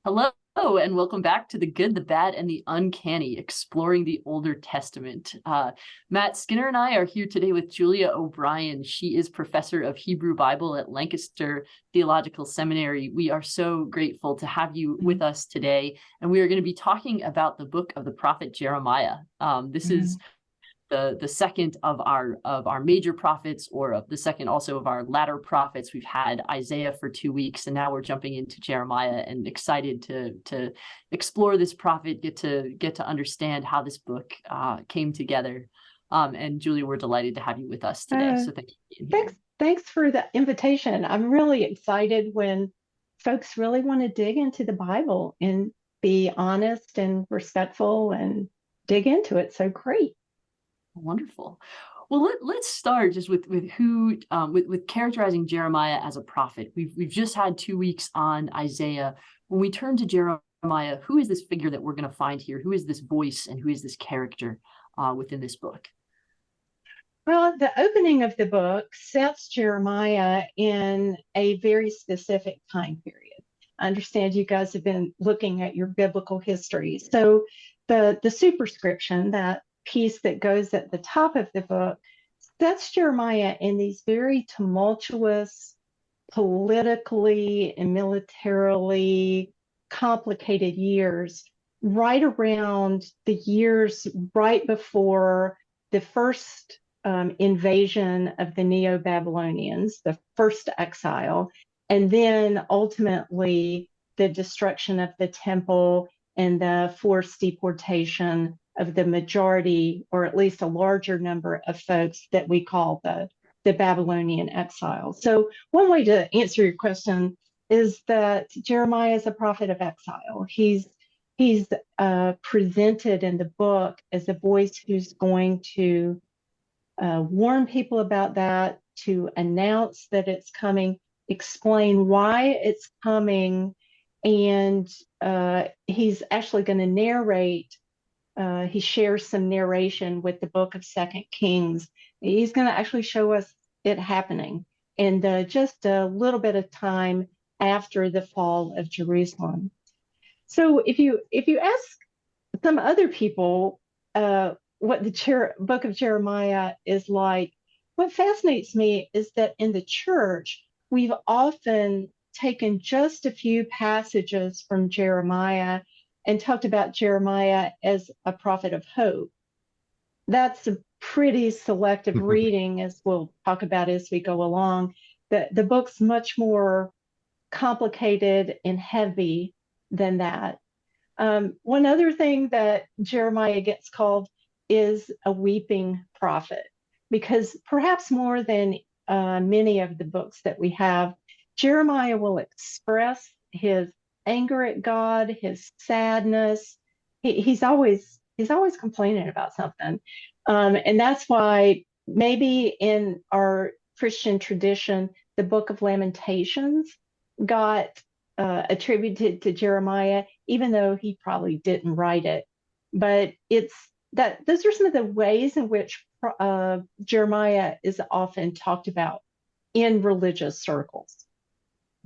Hello, and welcome back to The Good, the Bad, and the Uncanny, exploring the Older Testament. Matt Skinner and I are here today with Julia O'Brien. She is professor of Hebrew Bible at Lancaster Theological Seminary. We are so grateful to have you with us today, and we are going to be talking about the book of the prophet Jeremiah. This is the second of our major prophets, or of the second also of our latter prophets. We've had Isaiah for 2 weeks, and now we're jumping into Jeremiah, and excited to explore this prophet, get to understand how this book came together. And Julia, we're delighted to have you with us today. So thank you for being here. Thanks for the invitation. I'm really excited when folks really want to dig into the Bible and be honest and respectful and dig into it. So great. Wonderful. Well, let's start just with who with characterizing Jeremiah as a prophet. We've just had 2 weeks on Isaiah. When we turn to Jeremiah, who is this figure that we're going to find here? Who is this voice, and who is this character within this book? Well, the opening of the book sets Jeremiah in a very specific time period. I understand you guys have been looking at your biblical history. So the superscription, that piece that goes at the top of the book, sets Jeremiah in these very tumultuous, politically and militarily complicated years, right around the years right before the first invasion of the Neo-Babylonians, the first exile, and then ultimately the destruction of the temple and the forced deportation of the majority, or at least a larger number of folks that we call the Babylonian exiles. So one way to answer your question is that Jeremiah is a prophet of exile. He's presented in the book as a voice who's going to warn people about that, to announce that it's coming, explain why it's coming, and he's actually going to narrate. He shares some narration with the book of 2 Kings. He's going to actually show us it happening in just a little bit of time after the fall of Jerusalem. So if you ask some other people what the book of Jeremiah is like, what fascinates me is that in the church, we've often taken just a few passages from Jeremiah and talked about Jeremiah as a prophet of hope. That's a pretty selective reading, as we'll talk about as we go along. The book's much more complicated and heavy than that. One other thing that Jeremiah gets called is a weeping prophet, because perhaps more than many of the books that we have, Jeremiah will express his anger at God, his sadness. He's always complaining about something, and that's why maybe in our Christian tradition, the Book of Lamentations got attributed to Jeremiah, even though he probably didn't write it. But those are some of the ways in which Jeremiah is often talked about in religious circles.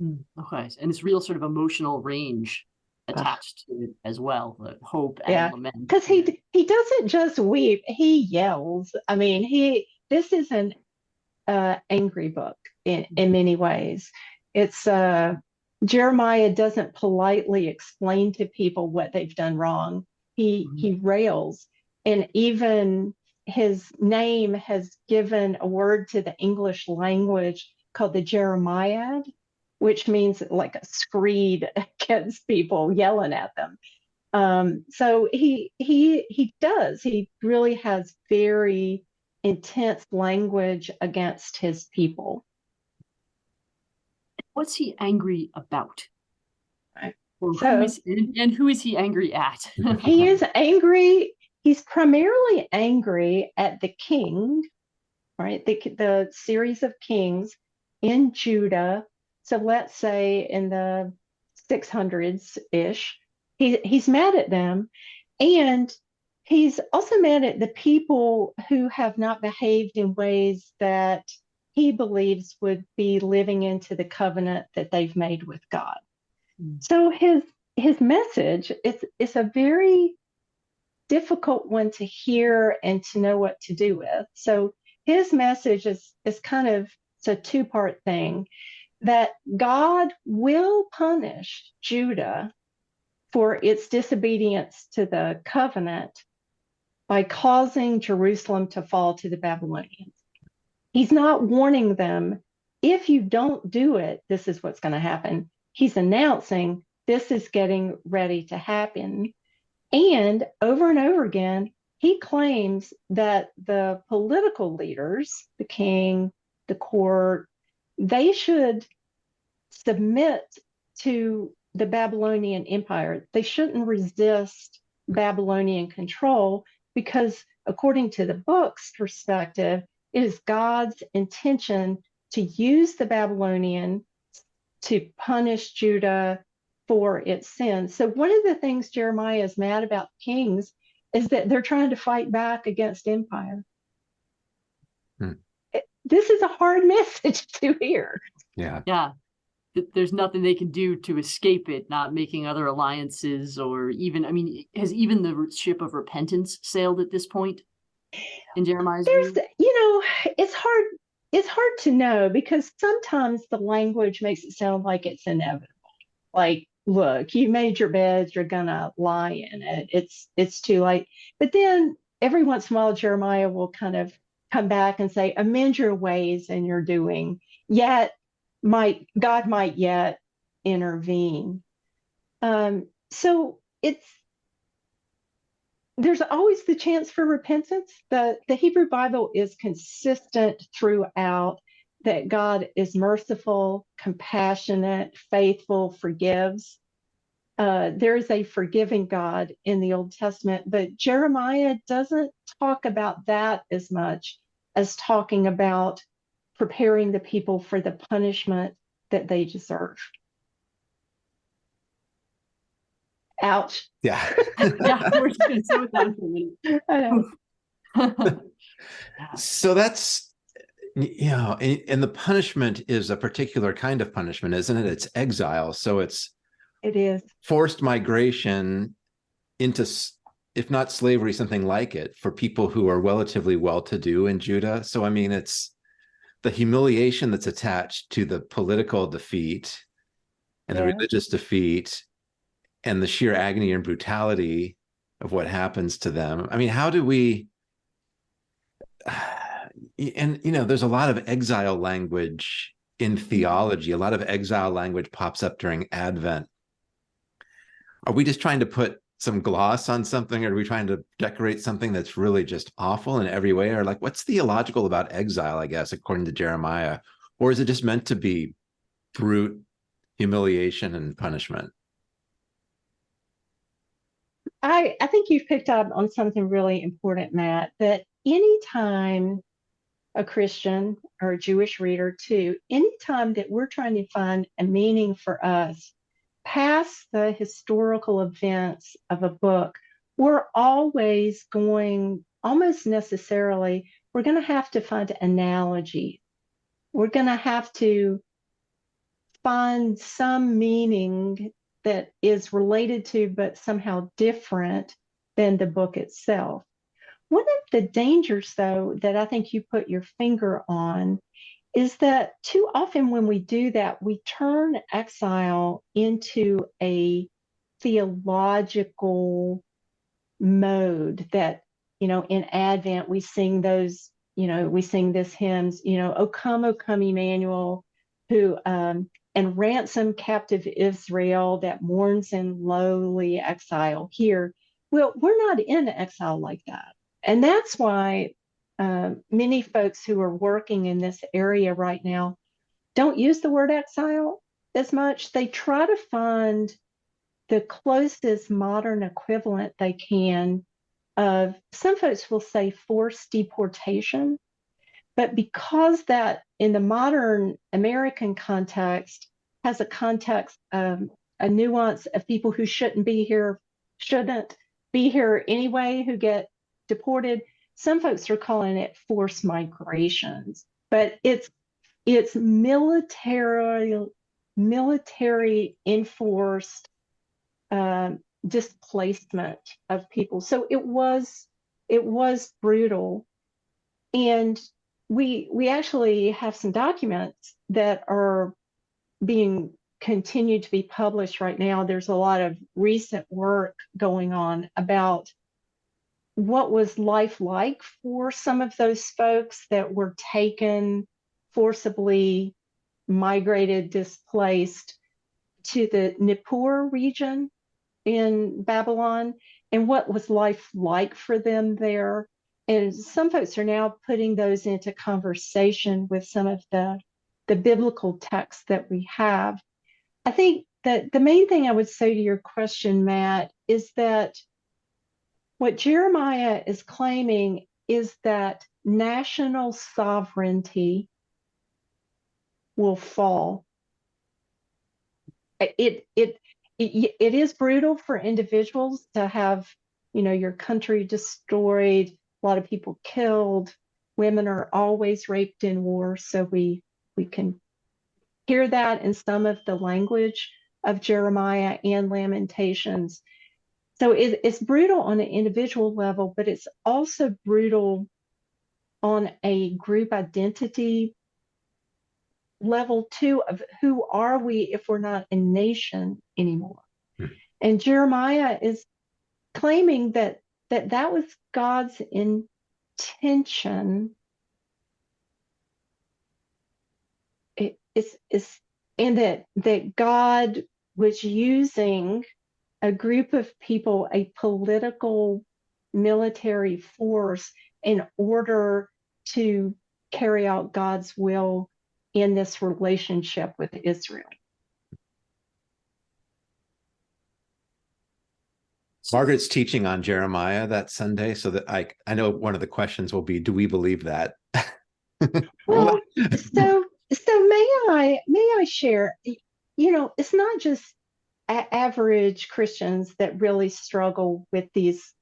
Okay, and this real sort of emotional range attached to it as well, the hope and lament. Because he doesn't just weep; he yells. I mean, this is an angry book in many ways. It's Jeremiah doesn't politely explain to people what they've done wrong. He rails, and even his name has given a word to the English language called the Jeremiad, which means like a screed against people, yelling at them. So he really has very intense language against his people. What's he angry about? Right. Or who is he angry at? He is angry. He's primarily angry at the king, right? The series of kings in Judah. So let's say in the 600s-ish, he's mad at them. And he's also mad at the people who have not behaved in ways that he believes would be living into the covenant that they've made with God. So his message, it's a very difficult one to hear and to know what to do with. So his message is kind of, it's a two-part thing, that God will punish Judah for its disobedience to the covenant by causing Jerusalem to fall to the Babylonians. He's not warning them, if you don't do it, this is what's going to happen. He's announcing this is getting ready to happen. And over again, he claims that the political leaders, the king, the court, they should submit to the Babylonian Empire. They shouldn't resist Babylonian control because, according to the book's perspective, it is God's intention to use the Babylonian to punish Judah for its sins. So one of the things Jeremiah is mad about kings is that they're trying to fight back against empire. This is a hard message to hear. Yeah. There's nothing they can do to escape it, not making other alliances, or even, I mean, has even the ship of repentance sailed at this point in Jeremiah's view? It's hard to know, because sometimes the language makes it sound like it's inevitable. Like, look, you made your bed, you're gonna lie in it. It's too late. But then every once in a while, Jeremiah will kind of come back and say, amend your ways and your doing, yet God might yet intervene. So there's always the chance for repentance. The Hebrew Bible is consistent throughout that God is merciful, compassionate, faithful, forgives. There is a forgiving God in the Old Testament, but Jeremiah doesn't talk about that as much as talking about preparing the people for the punishment that they deserve. Ouch. Yeah. Yeah, we're just going to sit with that for a minute. So that's, and the punishment is a particular kind of punishment, isn't it? It's exile. So it is forced migration into, if not slavery, something like it, for people who are relatively well-to-do in Judah. So, I mean, it's the humiliation that's attached to the political defeat and the religious defeat and the sheer agony and brutality of what happens to them. I mean, how do we, and there's a lot of exile language in theology. A lot of exile language pops up during Advent. Are we just trying to put some gloss on something? Or are we trying to decorate something that's really just awful in every way? Or like, what's theological about exile, I guess, according to Jeremiah? Or is it just meant to be brute humiliation and punishment? I think you've picked up on something really important, Matt, that anytime a Christian or a Jewish reader too, anytime that we're trying to find a meaning for us past the historical events of a book, we're always going, almost necessarily, we're going to have to find analogy. We're going to have to find some meaning that is related to, but somehow different than the book itself. One of the dangers, though, that I think you put your finger on is that too often when we do that, we turn exile into a theological mode that, in Advent, we sing those, we sing this hymns, O come, Emmanuel, who, and ransom captive Israel that mourns in lowly exile here. Well, we're not in exile like that. And that's why many folks who are working in this area right now don't use the word exile as much. They try to find the closest modern equivalent they can of, some folks will say forced deportation, but because that in the modern American context has a context, a nuance of people who shouldn't be here anyway, who get deported, some folks are calling it forced migrations, but it's military enforced displacement of people. So it was brutal. And we actually have some documents that are being continued to be published right now. There's a lot of recent work going on about what was life like for some of those folks that were taken, forcibly migrated, displaced to the Nippur region in Babylon, and what was life like for them there. And some folks are now putting those into conversation with some of the biblical texts that we have. I think that the main thing I would say to your question, Matt, is that what Jeremiah is claiming is that national sovereignty will fall. It is brutal for individuals to have, your country destroyed, a lot of people killed. Women are always raped in war, so we can hear that in some of the language of Jeremiah and Lamentations. So it's brutal on an individual level, but it's also brutal on a group identity level too, of who are we if we're not a nation anymore. And Jeremiah is claiming that was God's intention. And that God was using a group of people, a political military force, in order to carry out God's will in this relationship with Israel. Margaret's teaching on Jeremiah that Sunday, so that I know one of the questions will be, do we believe that? Well, so may I share, it's not just average Christians that really struggle with these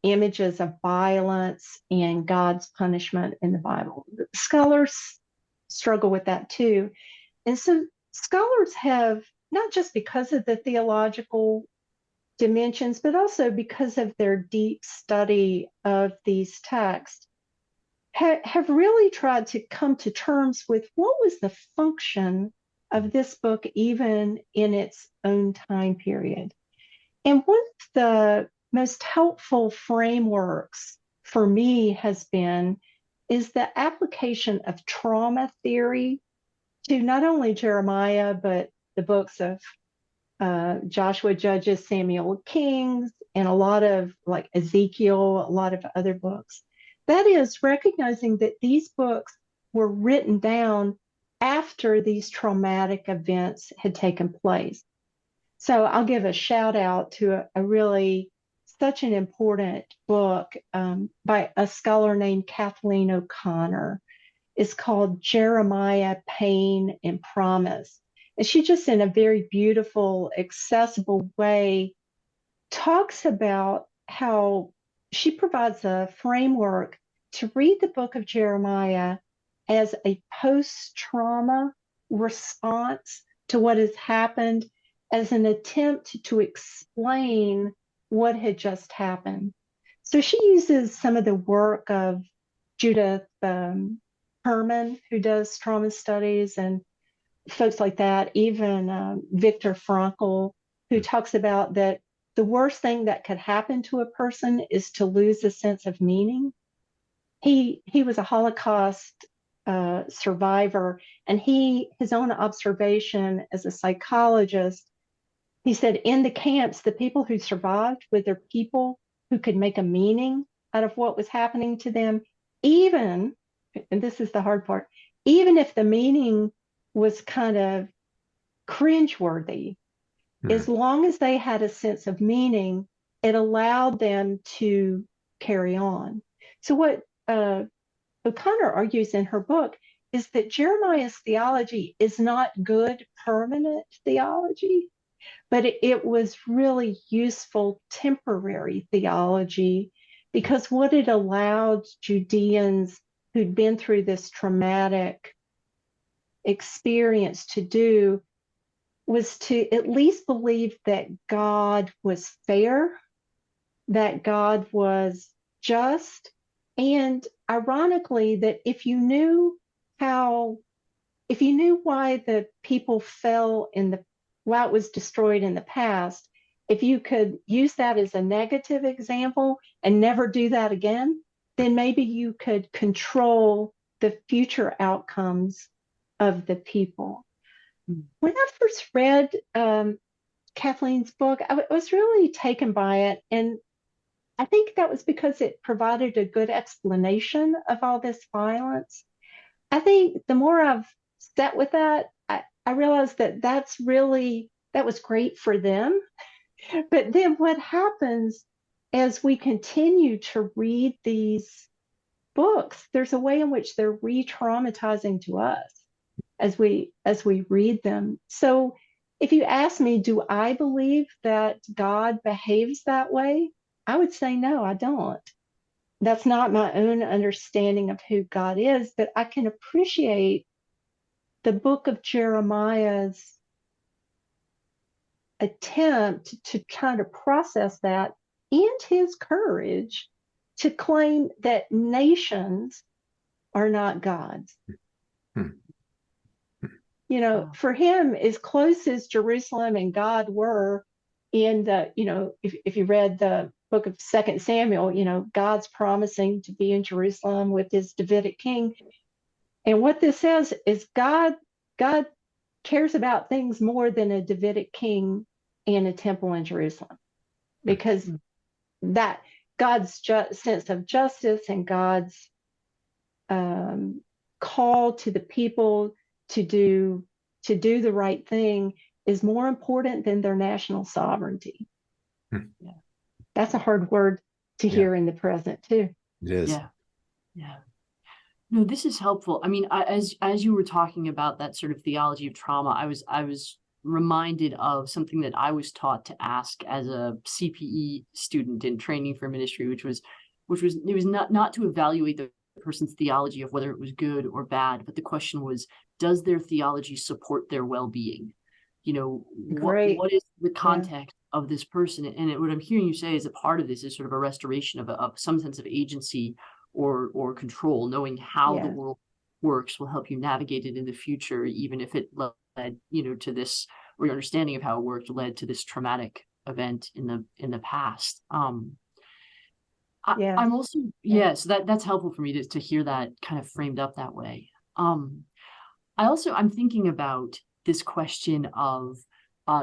images of violence and God's punishment in the Bible. Scholars struggle with that too. And so scholars have, not just because of the theological dimensions, but also because of their deep study of these texts, have really tried to come to terms with what was the function of this book, even in its own time period. And one of the most helpful frameworks for me is the application of trauma theory to not only Jeremiah, but the books of Joshua, Judges, Samuel, Kings, and a lot of like Ezekiel, a lot of other books. That is recognizing that these books were written down after these traumatic events had taken place. So I'll give a shout out to such an important book by a scholar named Kathleen O'Connor. It's called Jeremiah, Pain and Promise. And she just, in a very beautiful, accessible way, talks about how she provides a framework to read the book of Jeremiah as a post-trauma response to what has happened, as an attempt to explain what had just happened. So she uses some of the work of Judith Herman, who does trauma studies, and folks like that, even Viktor Frankl, who talks about that the worst thing that could happen to a person is to lose a sense of meaning. He was a Holocaust survivor, and his own observation as a psychologist, he said, in the camps, the people who survived were the people who could make a meaning out of what was happening to them, even, and this is the hard part, even if the meaning was kind of cringeworthy, as long as they had a sense of meaning, it allowed them to carry on. So what O'Connor argues in her book is that Jeremiah's theology is not good permanent theology, but it was really useful temporary theology, because what it allowed Judeans who'd been through this traumatic experience to do was to at least believe that God was fair, that God was just, and ironically, that if you knew why the people fell why it was destroyed in the past, if you could use that as a negative example and never do that again, then maybe you could control the future outcomes of the people. When I first read Kathleen's book, I was really taken by it. And I think that was because it provided a good explanation of all this violence. I think the more I've sat with that, I realized that was great for them. But then what happens as we continue to read these books, there's a way in which they're re-traumatizing to us as we read them. So if you ask me, do I believe that God behaves that way? I would say no, I don't. That's not my own understanding of who God is, but I can appreciate the book of Jeremiah's attempt to kind of process that, and his courage to claim that nations are not God's. You know, for him, as close as Jerusalem and God were in if you read the book of 2 Samuel, God's promising to be in Jerusalem with his Davidic king. And what this says is God cares about things more than a Davidic king and a temple in Jerusalem, because that God's sense of justice and God's call to the people to do the right thing is more important than their national sovereignty. Yeah. That's a hard word to hear in the present too. It is. Yeah. No, this is helpful. I mean, as you were talking about that sort of theology of trauma, I was reminded of something that I was taught to ask as a CPE student in training for ministry, which was not to evaluate the person's theology of whether it was good or bad, but the question was, does their theology support their well-being? What is the context of this person? And what I'm hearing you say is a part of this is sort of a restoration of some sense of agency or control. Knowing how the world works will help you navigate it in the future, even if it led to this, or your understanding of how it worked led to this traumatic event in the past. I'm also so that's helpful for me to hear that kind of framed up that way. I'm thinking about this question of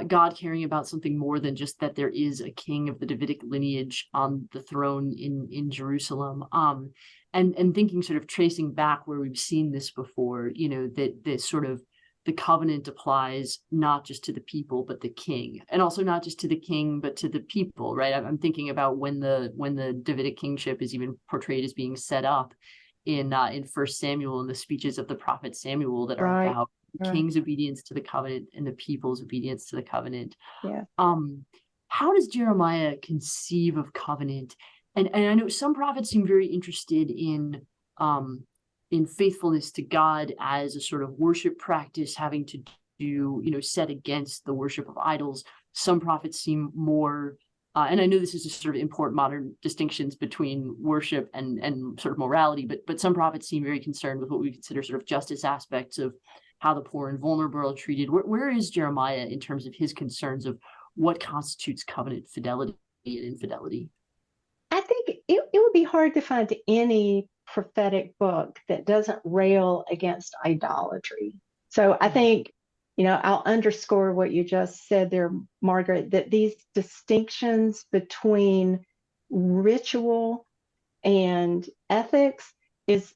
God caring about something more than just that there is a king of the Davidic lineage on the throne in Jerusalem. And thinking, sort of tracing back where we've seen this before, that this sort of the covenant applies not just to the people but the king, and also not just to the king but to the people, right? I'm thinking about when the Davidic kingship is even portrayed as being set up in 1 Samuel, and the speeches of the prophet Samuel that are about the king's obedience to the covenant and the people's obedience to the covenant. How does Jeremiah conceive of covenant? And I know some prophets seem very interested in faithfulness to God as a sort of worship practice, having to do, set against the worship of idols. Some prophets seem more, and I know this is just sort of important modern distinctions between worship and sort of morality, but some prophets seem very concerned with what we consider sort of justice aspects of how the poor and vulnerable are treated. Where is Jeremiah in terms of his concerns of what constitutes covenant fidelity and infidelity? I think it would be hard to find any prophetic book that doesn't rail against idolatry. So I think, I'll underscore what you just said there, Margaret, that these distinctions between ritual and ethics is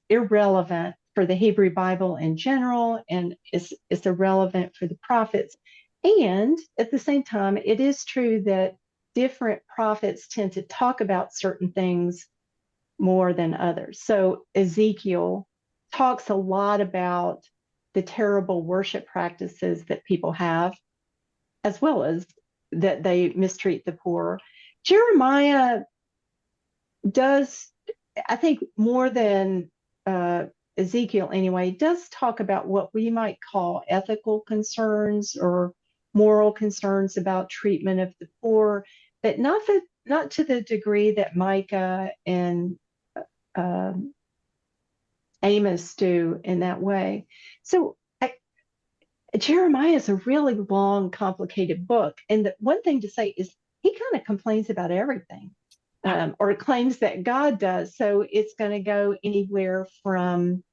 irrelevant for the Hebrew Bible in general, and is irrelevant for the prophets. And at the same time, it is true that different prophets tend to talk about certain things more than others. So Ezekiel talks a lot about the terrible worship practices that people have, as well as that they mistreat the poor. Jeremiah does, I think, more than Ezekiel anyway, does talk about what we might call ethical concerns or moral concerns about treatment of the poor, but not to the degree that Micah and Amos do in that way. So Jeremiah is a really long, complicated book. And the one thing to say is he kind of complains about everything, or claims that God does. So it's going to go anywhere from,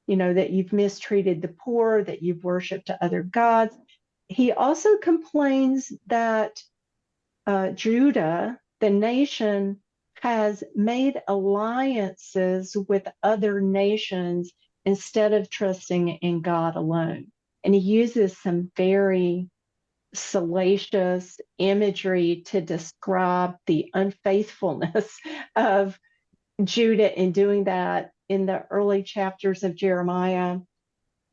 that you've mistreated the poor, that you've worshiped other gods. He also complains that Judah, the nation, has made alliances with other nations instead of trusting in God alone. And he uses some very salacious imagery to describe the unfaithfulness of Judah in doing that. In the early chapters of Jeremiah,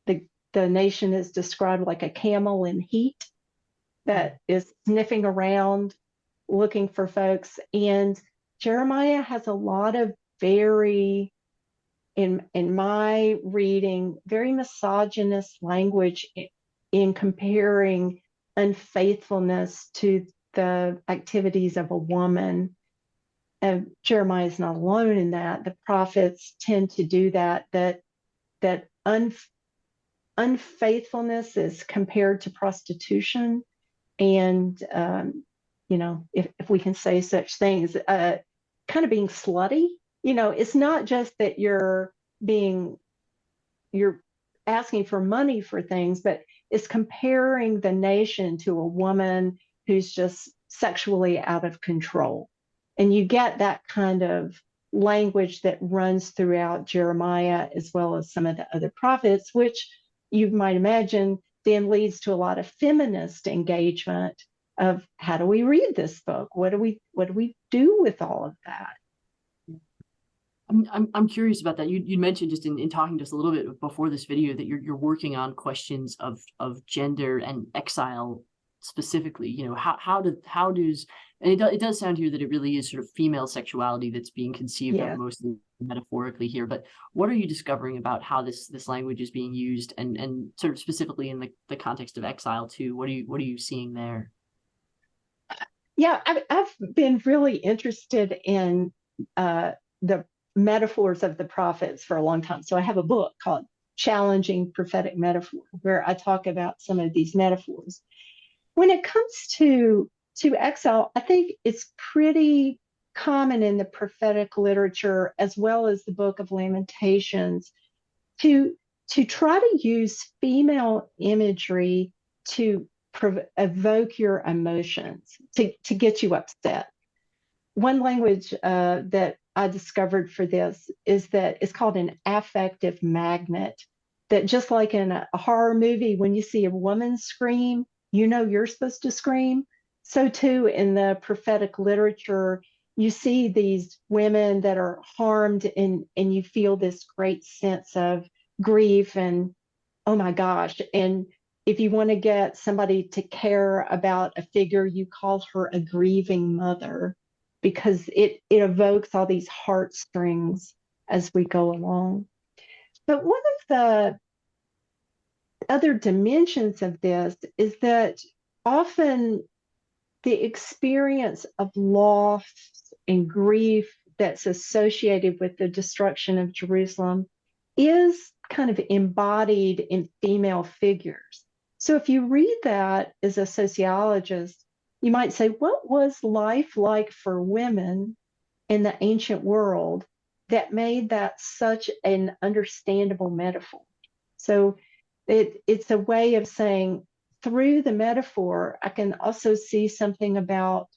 the nation is described like a camel in heat that is sniffing around looking for folks. And Jeremiah has a lot of very, in my reading, very misogynist language in comparing unfaithfulness to the activities of a woman. And Jeremiah is not alone in that. The prophets tend to do that unfaithfulness is compared to prostitution. And, if we can say such things, kind of being slutty, it's not just that you're asking for money for things, but it's comparing the nation to a woman who's just sexually out of control. And you get that kind of language that runs throughout Jeremiah as well as some of the other prophets, which you might imagine then leads to a lot of feminist engagement of how do we read this book? What do we do with all of that? I'm curious about that. You mentioned just in talking to us a little bit before this video that you're working on questions of gender and exile specifically. How does and it does sound here that it really is sort of female sexuality that's being conceived of mostly metaphorically here. But what are you discovering about how this language is being used and sort of specifically in the context of exile too? What are you seeing there? Yeah, I've been really interested in the metaphors of the prophets for a long time. So I have a book called Challenging Prophetic Metaphor, where I talk about some of these metaphors. When it comes to exile, I think it's pretty common in the prophetic literature as well as the Book of Lamentations to try to use female imagery to evoke your emotions, to get you upset. One language that I discovered for this is that it's called an affective magnet, that just like in a horror movie, when you see a woman scream, you're supposed to scream. So too in the prophetic literature, you see these women that are harmed and you feel this great sense of grief and, oh my gosh. And if you want to get somebody to care about a figure, you call her a grieving mother, because it evokes all these heartstrings as we go along. But one of the other dimensions of this is that often the experience of loss and grief that's associated with the destruction of Jerusalem is kind of embodied in female figures. So if you read that as a sociologist, you might say, what was life like for women in the ancient world that made that such an understandable metaphor? So it's a way of saying, through the metaphor, I can also see something about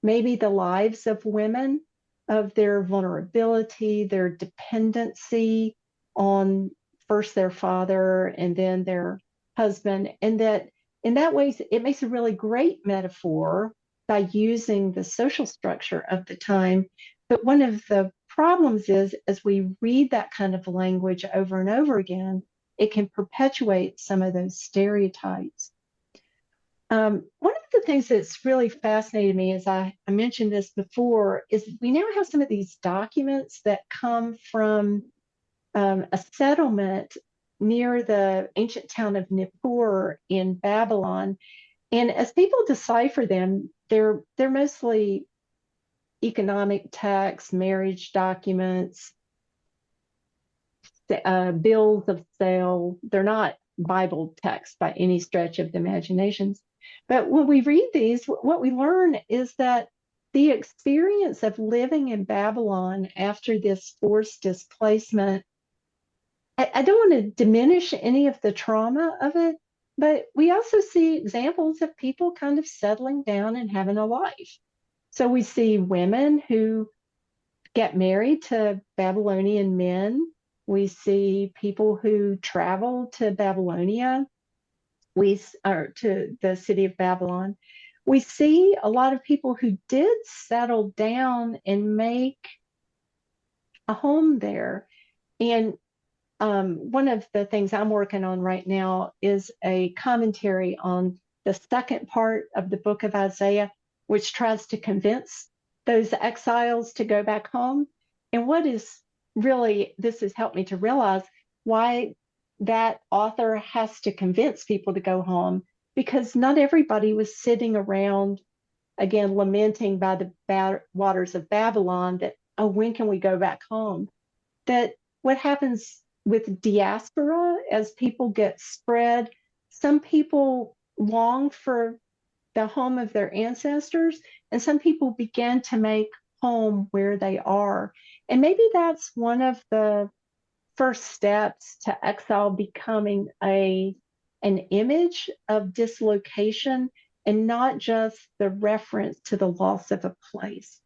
maybe the lives of women, of their vulnerability, their dependency on first their father and then their husband, and that in that way, it makes a really great metaphor by using the social structure of the time. But one of the problems is, as we read that kind of language over and over again, it can perpetuate some of those stereotypes. One of the things that's really fascinated me, as I mentioned this before, is we now have some of these documents that come from a settlement near the ancient town of Nippur in Babylon. And as people decipher them, they're mostly economic texts, marriage documents, bills of sale. They're not Bible texts by any stretch of the imaginations. But when we read these, what we learn is that the experience of living in Babylon after this forced displacement, I don't want to diminish any of the trauma of it, but we also see examples of people kind of settling down and having a life. So we see women who get married to Babylonian men. We see people who travel to Babylonia, or to the city of Babylon. We see a lot of people who did settle down and make a home there. And one of the things I'm working on right now is a commentary on the second part of the book of Isaiah, which tries to convince those exiles to go back home. And what is really, this has helped me to realize why that author has to convince people to go home, because not everybody was sitting around, again, lamenting by the waters of Babylon that, oh, when can we go back home? That what happens with diaspora as people get spread, some people long for the home of their ancestors, and some people begin to make home where they are. And maybe that's one of the first steps to exile becoming an image of dislocation and not just the reference to the loss of a place.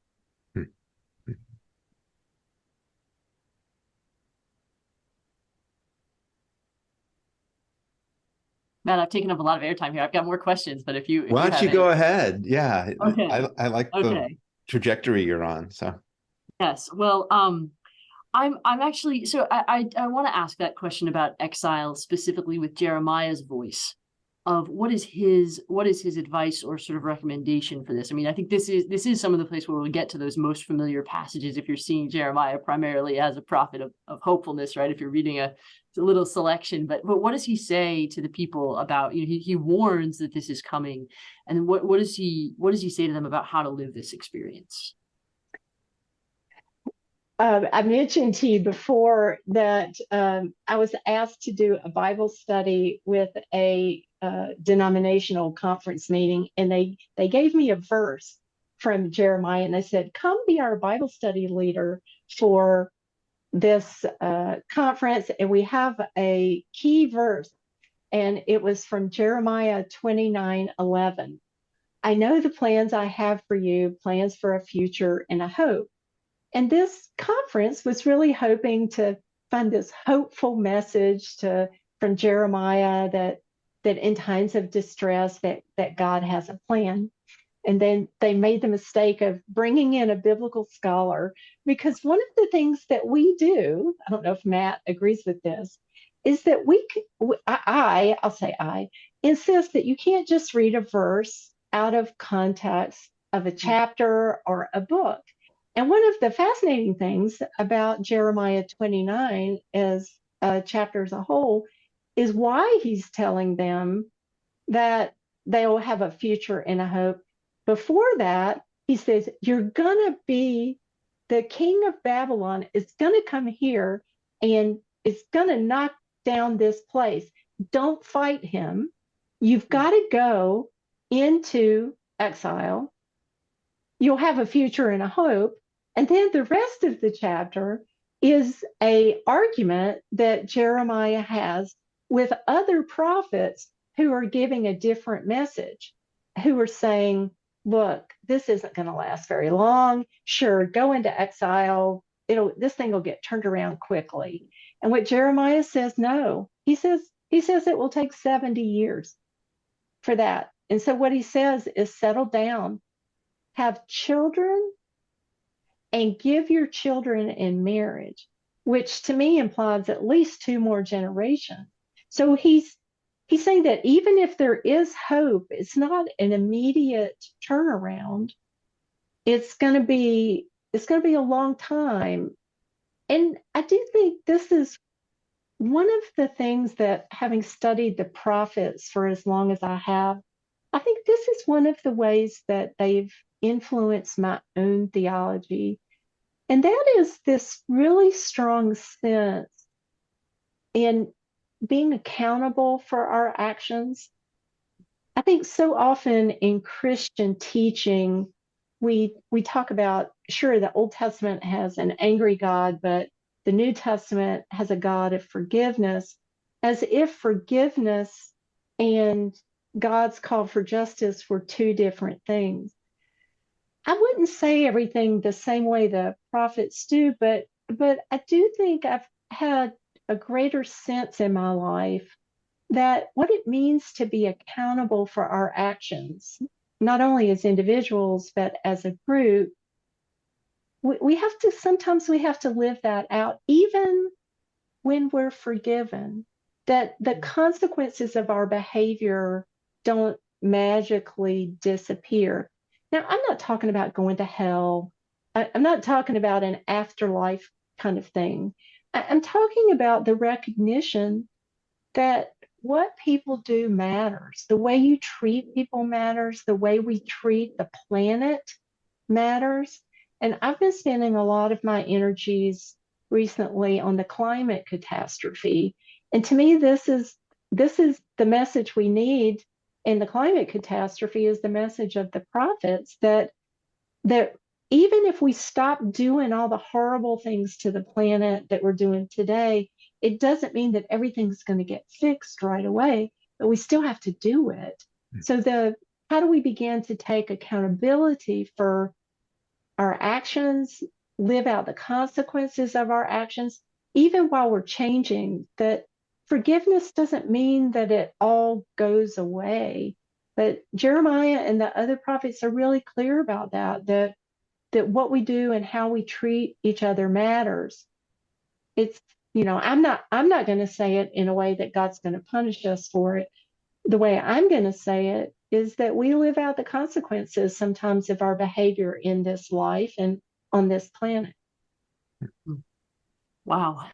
Matt, I've taken up a lot of airtime here. I've got more questions, but why don't you go ahead? Yeah, okay. I like the trajectory you're on. So yes, well, I'm actually, so I want to ask that question about exile specifically with Jeremiah's voice of what is his advice or sort of recommendation for this. I mean, I think this is some of the place where we'll get to those most familiar passages if you're seeing Jeremiah primarily as a prophet of hopefulness, right? If you're reading a little selection, but what does he say to the people about, he warns that this is coming, and what does he say to them about how to live this experience? I mentioned to you before that I was asked to do a Bible study with a denominational conference meeting, and they gave me a verse from Jeremiah, and they said, come be our Bible study leader for this conference. And we have a key verse, and it was from Jeremiah 29:11. I know the plans I have for you, plans for a future and a hope. And this conference was really hoping to find this hopeful message from Jeremiah that in times of distress that God has a plan. And then they made the mistake of bringing in a biblical scholar, because one of the things that we do, I don't know if Matt agrees with this, is that I'll say I insist that you can't just read a verse out of context of a chapter or a book. And one of the fascinating things about Jeremiah 29 as a chapter as a whole is why he's telling them that they will have a future and a hope. Before that, he says, you're going to be, the king of Babylon is going to come here and it's going to knock down this place. Don't fight him. You've got to go into exile. You'll have a future and a hope. And then the rest of the chapter is an argument that Jeremiah has with other prophets who are giving a different message, who are saying, look, this isn't going to last very long. Sure, go into exile. This thing will get turned around quickly. And what Jeremiah says, no. He says it will take 70 years for that. And so what he says is settle down, have children, and give your children in marriage, which to me implies at least 2 more generations. So he's saying that even if there is hope, it's not an immediate turnaround. It's going to be a long time And I do think this is one of the things that, having studied the prophets for as long as I have, I think this is one of the ways that they've influenced my own theology. And that is this really strong sense in being accountable for our actions. I think so often in Christian teaching, we talk about, sure, the Old Testament has an angry God, but the New Testament has a God of forgiveness, as if forgiveness and God's call for justice were two different things. I wouldn't say everything the same way the prophets do, but I do think I've had a greater sense in my life that what it means to be accountable for our actions, not only as individuals, but as a group, we have to, sometimes we have to live that out, even when we're forgiven, that the consequences of our behavior don't magically disappear. Now, I'm not talking about going to hell. I'm not talking about an afterlife kind of thing. I'm talking about the recognition that what people do matters. The way you treat people matters. The way we treat the planet matters. And I've been spending a lot of my energies recently on the climate catastrophe. And to me, this is the message we need in the climate catastrophe, is the message of the prophets that even if we stop doing all the horrible things to the planet that we're doing today, it doesn't mean that everything's going to get fixed right away, but we still have to do it. So how do we begin to take accountability for our actions, live out the consequences of our actions, even while we're changing? That forgiveness doesn't mean that it all goes away. But Jeremiah and the other prophets are really clear about that what we do and how we treat each other matters. It's, I'm not going to say it in a way that God's going to punish us for it. The way I'm going to say it is that we live out the consequences sometimes of our behavior in this life and on this planet. Wow.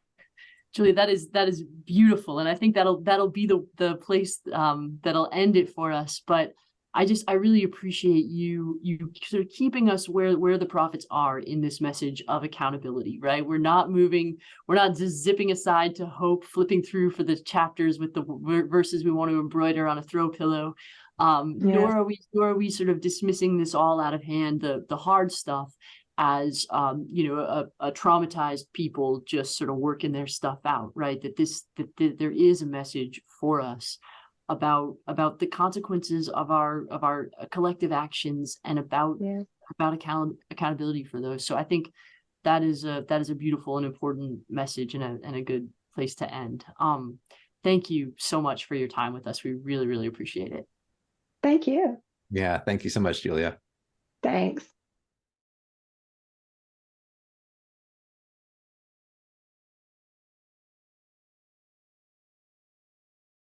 Julia, that is beautiful. And I think that'll be the place that'll end it for us. But I really appreciate you sort of keeping us where the prophets are in this message of accountability, right? We're not just zipping aside to hope, flipping through for the chapters with the verses we want to embroider on a throw pillow. Nor are we sort of dismissing this all out of hand, the hard stuff, as a traumatized people just sort of working their stuff out, right? That there is a message for us about the consequences of our collective actions, and about accountability for those. So I think that is a beautiful and important message, and a good place to end. Thank you so much for your time with us. We really, really appreciate it. Thank you. Yeah, thank you so much, Julia. Thanks.